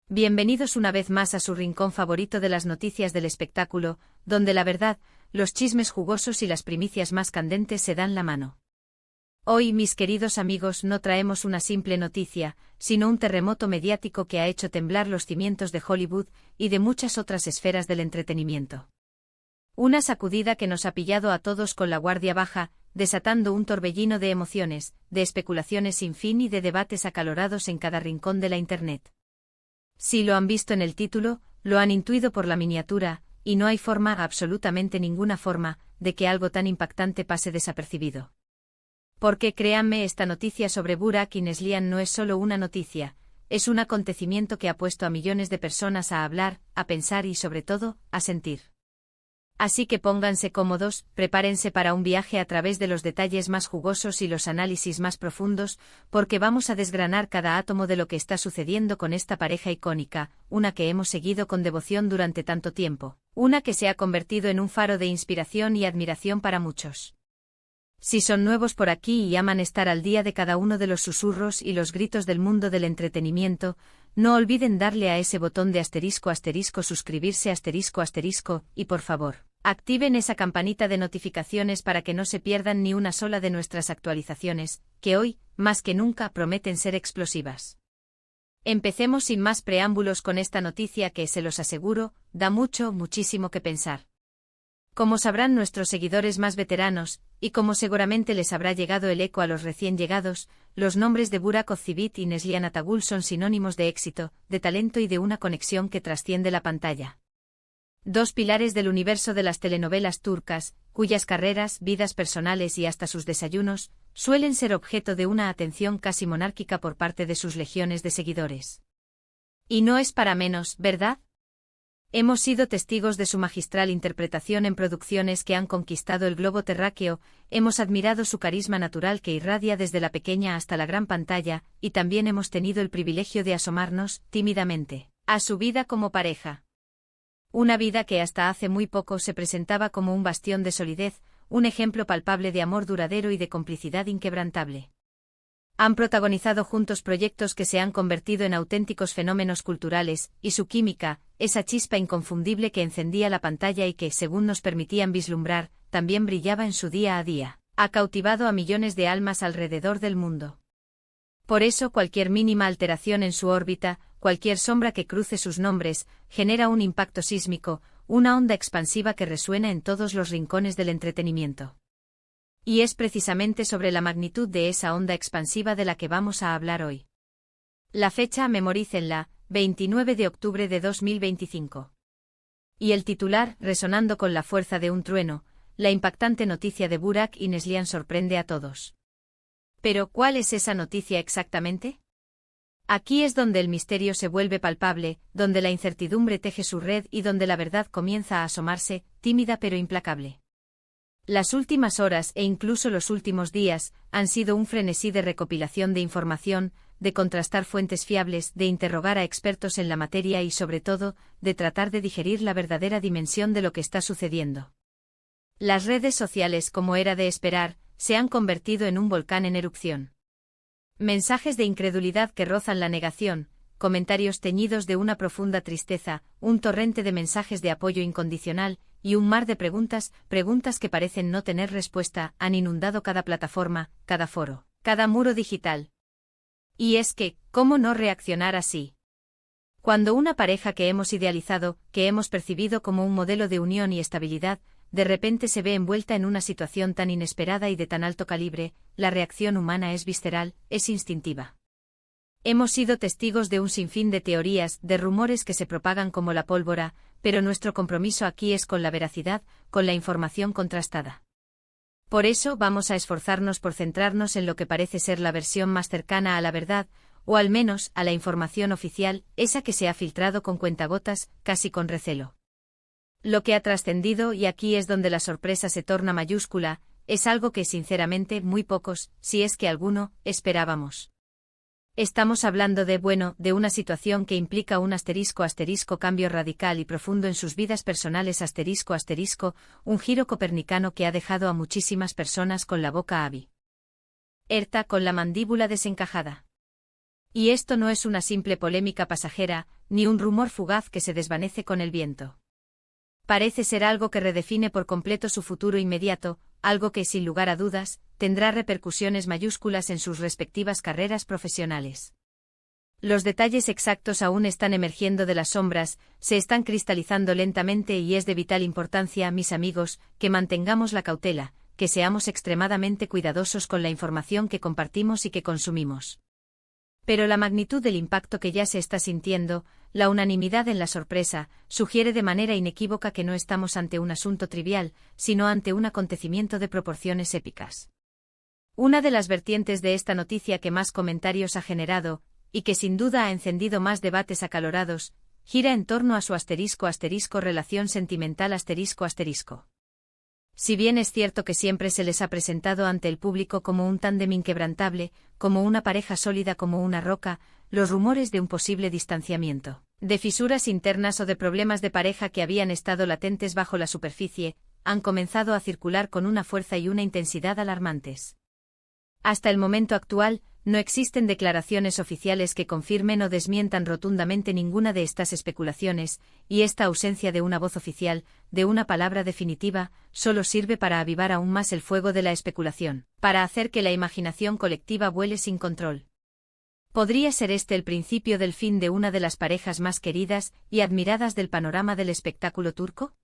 Bienvenidos una vez más a su rincón favorito de las noticias del espectáculo, donde la verdad, los chismes jugosos y las primicias más candentes se dan la mano. Hoy, mis queridos amigos, no traemos una simple noticia, sino un terremoto mediático que ha hecho temblar los cimientos de Hollywood y de muchas otras esferas del entretenimiento. Una sacudida que nos ha pillado a todos con la guardia baja, desatando un torbellino de emociones, de especulaciones sin fin y de debates acalorados en cada rincón de la Internet. Si lo han visto en el título, lo han intuido por la miniatura, y no hay forma, absolutamente ninguna forma, de que algo tan impactante pase desapercibido. Porque créanme, esta noticia sobre Burak Yılmaz no es solo una noticia, es un acontecimiento que ha puesto a millones de personas a hablar, a pensar y sobre todo, a sentir. Así que pónganse cómodos, prepárense para un viaje a través de los detalles más jugosos y los análisis más profundos, porque vamos a desgranar cada átomo de lo que está sucediendo con esta pareja icónica, una que hemos seguido con devoción durante tanto tiempo, una que se ha convertido en un faro de inspiración y admiración para muchos. Si son nuevos por aquí y aman estar al día de cada uno de los susurros y los gritos del mundo del entretenimiento, no olviden darle a ese botón de *** suscribirse *** y por favor, activen esa campanita de notificaciones para que no se pierdan ni una sola de nuestras actualizaciones, que hoy, más que nunca, prometen ser explosivas. Empecemos sin más preámbulos con esta noticia que, se los aseguro, da muchísimo que pensar. Como sabrán nuestros seguidores más veteranos, y como seguramente les habrá llegado el eco a los recién llegados, los nombres de Burak Özçivit y Neslihan Atagül son sinónimos de éxito, de talento y de una conexión que trasciende la pantalla. Dos pilares del universo de las telenovelas turcas, cuyas carreras, vidas personales y hasta sus desayunos, suelen ser objeto de una atención casi monárquica por parte de sus legiones de seguidores. Y no es para menos, ¿verdad? Hemos sido testigos de su magistral interpretación en producciones que han conquistado el globo terráqueo, hemos admirado su carisma natural que irradia desde la pequeña hasta la gran pantalla, y también hemos tenido el privilegio de asomarnos, tímidamente, a su vida como pareja. Una vida que hasta hace muy poco se presentaba como un bastión de solidez, un ejemplo palpable de amor duradero y de complicidad inquebrantable. Han protagonizado juntos proyectos que se han convertido en auténticos fenómenos culturales, y su química, esa chispa inconfundible que encendía la pantalla y que, según nos permitían vislumbrar, también brillaba en su día a día, ha cautivado a millones de almas alrededor del mundo. Por eso cualquier mínima alteración en su órbita, cualquier sombra que cruce sus nombres, genera un impacto sísmico, una onda expansiva que resuena en todos los rincones del entretenimiento. Y es precisamente sobre la magnitud de esa onda expansiva de la que vamos a hablar hoy. La fecha, memorícenla, 29 de octubre de 2025. Y el titular, resonando con la fuerza de un trueno, la impactante noticia de Burak y Neslihan sorprende a todos. Pero, ¿cuál es esa noticia exactamente? Aquí es donde el misterio se vuelve palpable, donde la incertidumbre teje su red y donde la verdad comienza a asomarse, tímida pero implacable. Las últimas horas e incluso los últimos días han sido un frenesí de recopilación de información, de contrastar fuentes fiables, de interrogar a expertos en la materia y sobre todo, de tratar de digerir la verdadera dimensión de lo que está sucediendo. Las redes sociales, como era de esperar, se han convertido en un volcán en erupción. Mensajes de incredulidad que rozan la negación, comentarios teñidos de una profunda tristeza, un torrente de mensajes de apoyo incondicional, y un mar de preguntas que parecen no tener respuesta, han inundado cada plataforma, cada foro, cada muro digital. Y es que, ¿cómo no reaccionar así? Cuando una pareja que hemos idealizado, que hemos percibido como un modelo de unión y estabilidad, de repente se ve envuelta en una situación tan inesperada y de tan alto calibre, la reacción humana es visceral, es instintiva. Hemos sido testigos de un sinfín de teorías, de rumores que se propagan como la pólvora, pero nuestro compromiso aquí es con la veracidad, con la información contrastada. Por eso vamos a esforzarnos por centrarnos en lo que parece ser la versión más cercana a la verdad, o al menos a la información oficial, esa que se ha filtrado con cuentagotas, casi con recelo. Lo que ha trascendido, y aquí es donde la sorpresa se torna mayúscula, es algo que sinceramente muy pocos, si es que alguno, esperábamos. Estamos hablando de una situación que implica un *** cambio radical y profundo en sus vidas personales ***, un giro copernicano que ha dejado a muchísimas personas con la boca abierta, con la mandíbula desencajada. Y esto no es una simple polémica pasajera, ni un rumor fugaz que se desvanece con el viento. Parece ser algo que redefine por completo su futuro inmediato, algo que, sin lugar a dudas, tendrá repercusiones mayúsculas en sus respectivas carreras profesionales. Los detalles exactos aún están emergiendo de las sombras, se están cristalizando lentamente y es de vital importancia, mis amigos, que mantengamos la cautela, que seamos extremadamente cuidadosos con la información que compartimos y que consumimos. Pero la magnitud del impacto que ya se está sintiendo, la unanimidad en la sorpresa, sugiere de manera inequívoca que no estamos ante un asunto trivial, sino ante un acontecimiento de proporciones épicas. Una de las vertientes de esta noticia que más comentarios ha generado, y que sin duda ha encendido más debates acalorados, gira en torno a su relación sentimental. Si bien es cierto que siempre se les ha presentado ante el público como un tándem inquebrantable, como una pareja sólida como una roca, los rumores de un posible distanciamiento, de fisuras internas o de problemas de pareja que habían estado latentes bajo la superficie, han comenzado a circular con una fuerza y una intensidad alarmantes. Hasta el momento actual, no existen declaraciones oficiales que confirmen o desmientan rotundamente ninguna de estas especulaciones, y esta ausencia de una voz oficial, de una palabra definitiva, solo sirve para avivar aún más el fuego de la especulación, para hacer que la imaginación colectiva vuele sin control. ¿Podría ser este el principio del fin de una de las parejas más queridas y admiradas del panorama del espectáculo turco?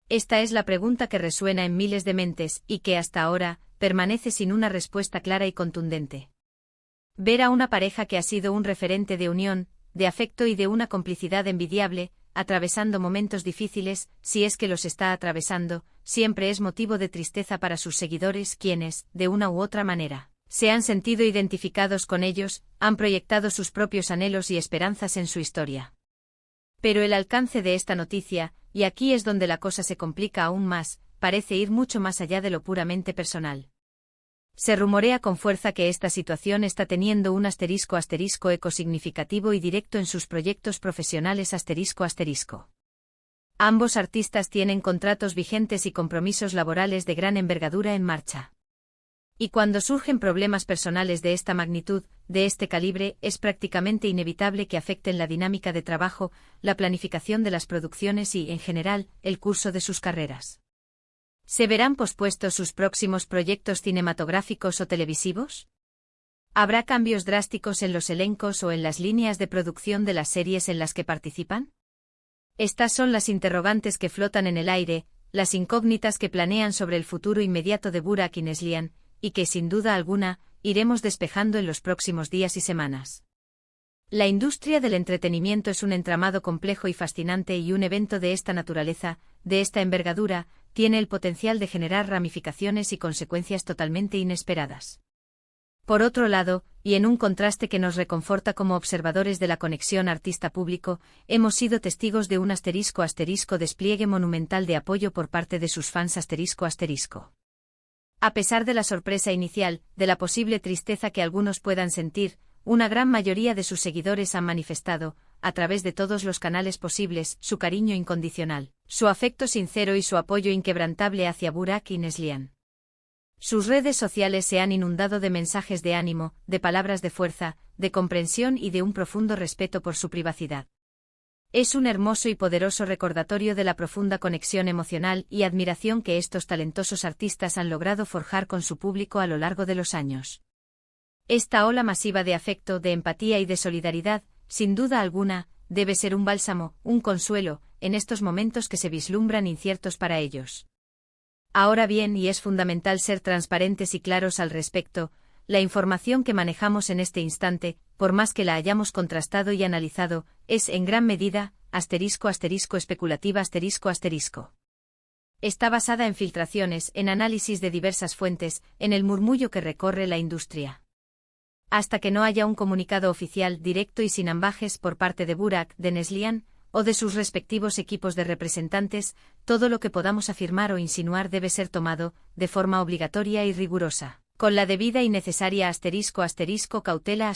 Esta es la pregunta que resuena en miles de mentes y que hasta ahora permanece sin una respuesta clara y contundente. Ver a una pareja que ha sido un referente de unión, de afecto y de una complicidad envidiable, atravesando momentos difíciles, si es que los está atravesando, siempre es motivo de tristeza para sus seguidores quienes, de una u otra manera, se han sentido identificados con ellos, han proyectado sus propios anhelos y esperanzas en su historia. Pero el alcance de esta noticia, y aquí es donde la cosa se complica aún más, parece ir mucho más allá de lo puramente personal. Se rumorea con fuerza que esta situación está teniendo un eco significativo y directo en sus proyectos profesionales Ambos artistas tienen contratos vigentes y compromisos laborales de gran envergadura en marcha. Y cuando surgen problemas personales de esta magnitud, de este calibre, es prácticamente inevitable que afecten la dinámica de trabajo, la planificación de las producciones y, en general, el curso de sus carreras. ¿Se verán pospuestos sus próximos proyectos cinematográficos o televisivos? ¿Habrá cambios drásticos en los elencos o en las líneas de producción de las series en las que participan? Estas son las interrogantes que flotan en el aire, las incógnitas que planean sobre el futuro inmediato de Burak y Neslihan, y que sin duda alguna, iremos despejando en los próximos días y semanas. La industria del entretenimiento es un entramado complejo y fascinante y un evento de esta naturaleza, de esta envergadura, tiene el potencial de generar ramificaciones y consecuencias totalmente inesperadas. Por otro lado, y en un contraste que nos reconforta como observadores de la conexión artista-público, hemos sido testigos de un despliegue monumental de apoyo por parte de sus fans A pesar de la sorpresa inicial, de la posible tristeza que algunos puedan sentir, una gran mayoría de sus seguidores han manifestado, a través de todos los canales posibles, su cariño incondicional, su afecto sincero y su apoyo inquebrantable hacia Burak y Neslihan. Sus redes sociales se han inundado de mensajes de ánimo, de palabras de fuerza, de comprensión y de un profundo respeto por su privacidad. Es un hermoso y poderoso recordatorio de la profunda conexión emocional y admiración que estos talentosos artistas han logrado forjar con su público a lo largo de los años. Esta ola masiva de afecto, de empatía y de solidaridad, sin duda alguna, debe ser un bálsamo, un consuelo, en estos momentos que se vislumbran inciertos para ellos. Ahora bien, y es fundamental ser transparentes y claros al respecto, la información que manejamos en este instante, por más que la hayamos contrastado y analizado, es en gran medida, especulativa. Está basada en filtraciones, en análisis de diversas fuentes, en el murmullo que recorre la industria. Hasta que no haya un comunicado oficial, directo y sin ambages por parte de Burak, de Neslihan, o de sus respectivos equipos de representantes, todo lo que podamos afirmar o insinuar debe ser tomado, de forma obligatoria y rigurosa, con la debida y necesaria cautela.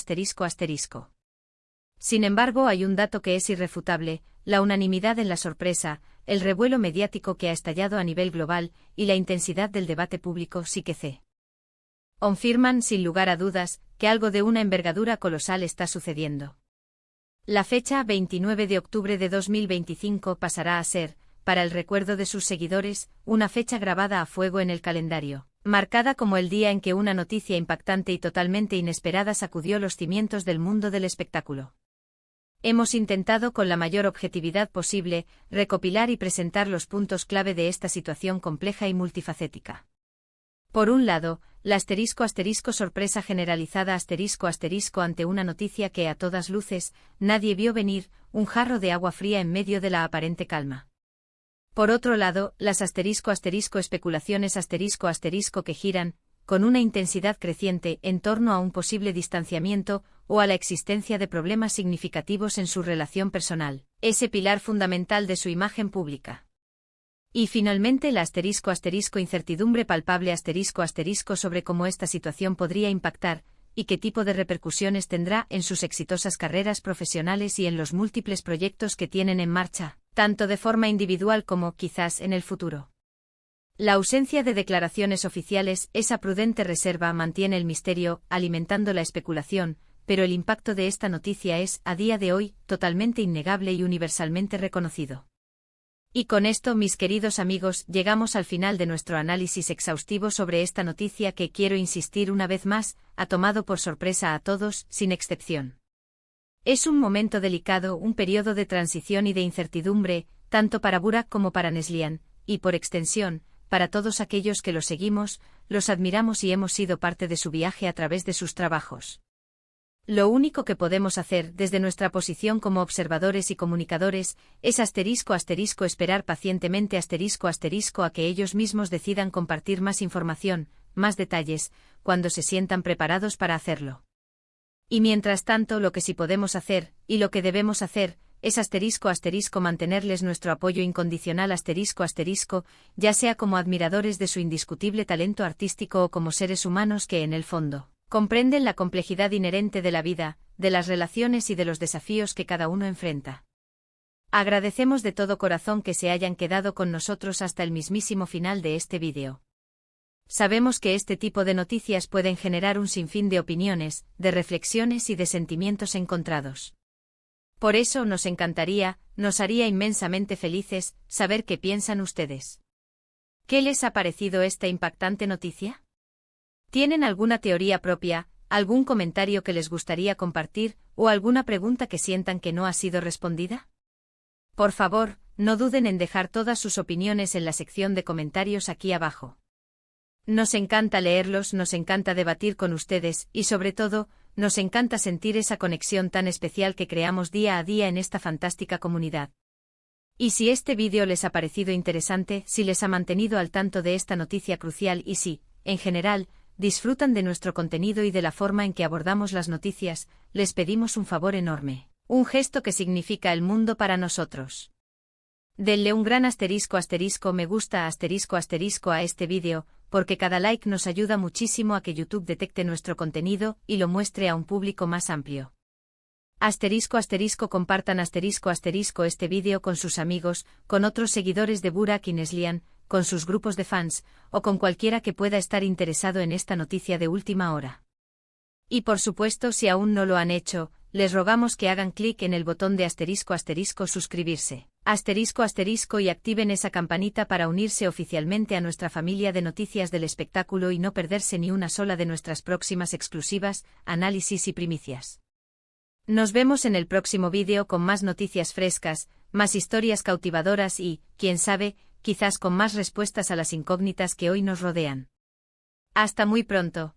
Sin embargo, hay un dato que es irrefutable, la unanimidad en la sorpresa, el revuelo mediático que ha estallado a nivel global, y la intensidad del debate público sí que confirman, sin lugar a dudas, que algo de una envergadura colosal está sucediendo. La fecha 29 de octubre de 2025 pasará a ser, para el recuerdo de sus seguidores, una fecha grabada a fuego en el calendario, marcada como el día en que una noticia impactante y totalmente inesperada sacudió los cimientos del mundo del espectáculo. Hemos intentado con la mayor objetividad posible recopilar y presentar los puntos clave de esta situación compleja y multifacética. Por un lado, la ** sorpresa generalizada ** ante una noticia que a todas luces nadie vio venir, un jarro de agua fría en medio de la aparente calma. Por otro lado, las ** especulaciones ** que giran, con una intensidad creciente en torno a un posible distanciamiento o a la existencia de problemas significativos en su relación personal, ese pilar fundamental de su imagen pública. Y finalmente la ** incertidumbre palpable ** sobre cómo esta situación podría impactar y qué tipo de repercusiones tendrá en sus exitosas carreras profesionales y en los múltiples proyectos que tienen en marcha, tanto de forma individual como, quizás, en el futuro. La ausencia de declaraciones oficiales, esa prudente reserva mantiene el misterio, alimentando la especulación, pero el impacto de esta noticia es, a día de hoy, totalmente innegable y universalmente reconocido. Y con esto, mis queridos amigos, llegamos al final de nuestro análisis exhaustivo sobre esta noticia que, quiero insistir una vez más, ha tomado por sorpresa a todos, sin excepción. Es un momento delicado, un periodo de transición y de incertidumbre, tanto para Burak como para Neslihan, y por extensión, para todos aquellos que los seguimos, los admiramos y hemos sido parte de su viaje a través de sus trabajos. Lo único que podemos hacer desde nuestra posición como observadores y comunicadores es ** esperar pacientemente ** a que ellos mismos decidan compartir más información, más detalles, cuando se sientan preparados para hacerlo. Y mientras tanto lo que sí podemos hacer, y lo que debemos hacer, es ** mantenerles nuestro apoyo incondicional ** ya sea como admiradores de su indiscutible talento artístico o como seres humanos que en el fondo comprenden la complejidad inherente de la vida, de las relaciones y de los desafíos que cada uno enfrenta. Agradecemos de todo corazón que se hayan quedado con nosotros hasta el mismísimo final de este vídeo. Sabemos que este tipo de noticias pueden generar un sinfín de opiniones, de reflexiones y de sentimientos encontrados. Por eso nos encantaría, nos haría inmensamente felices, saber qué piensan ustedes. ¿Qué les ha parecido esta impactante noticia? ¿Tienen alguna teoría propia, algún comentario que les gustaría compartir, o alguna pregunta que sientan que no ha sido respondida? Por favor, no duden en dejar todas sus opiniones en la sección de comentarios aquí abajo. Nos encanta leerlos, nos encanta debatir con ustedes, y sobre todo, nos encanta sentir esa conexión tan especial que creamos día a día en esta fantástica comunidad. Y si este vídeo les ha parecido interesante, si les ha mantenido al tanto de esta noticia crucial y si, en general, disfrutan de nuestro contenido y de la forma en que abordamos las noticias, les pedimos un favor enorme, un gesto que significa el mundo para nosotros. Denle un gran ** me gusta ** a este vídeo, porque cada like nos ayuda muchísimo a que YouTube detecte nuestro contenido y lo muestre a un público más amplio. ** compartan ** este vídeo con sus amigos, con otros seguidores de Burak y Neslihan, con sus grupos de fans, o con cualquiera que pueda estar interesado en esta noticia de última hora. Y por supuesto, si aún no lo han hecho, les rogamos que hagan clic en el botón de ** suscribirse, ** y activen esa campanita para unirse oficialmente a nuestra familia de noticias del espectáculo y no perderse ni una sola de nuestras próximas exclusivas, análisis y primicias. Nos vemos en el próximo vídeo con más noticias frescas, más historias cautivadoras y, quién sabe, quizás con más respuestas a las incógnitas que hoy nos rodean. Hasta muy pronto.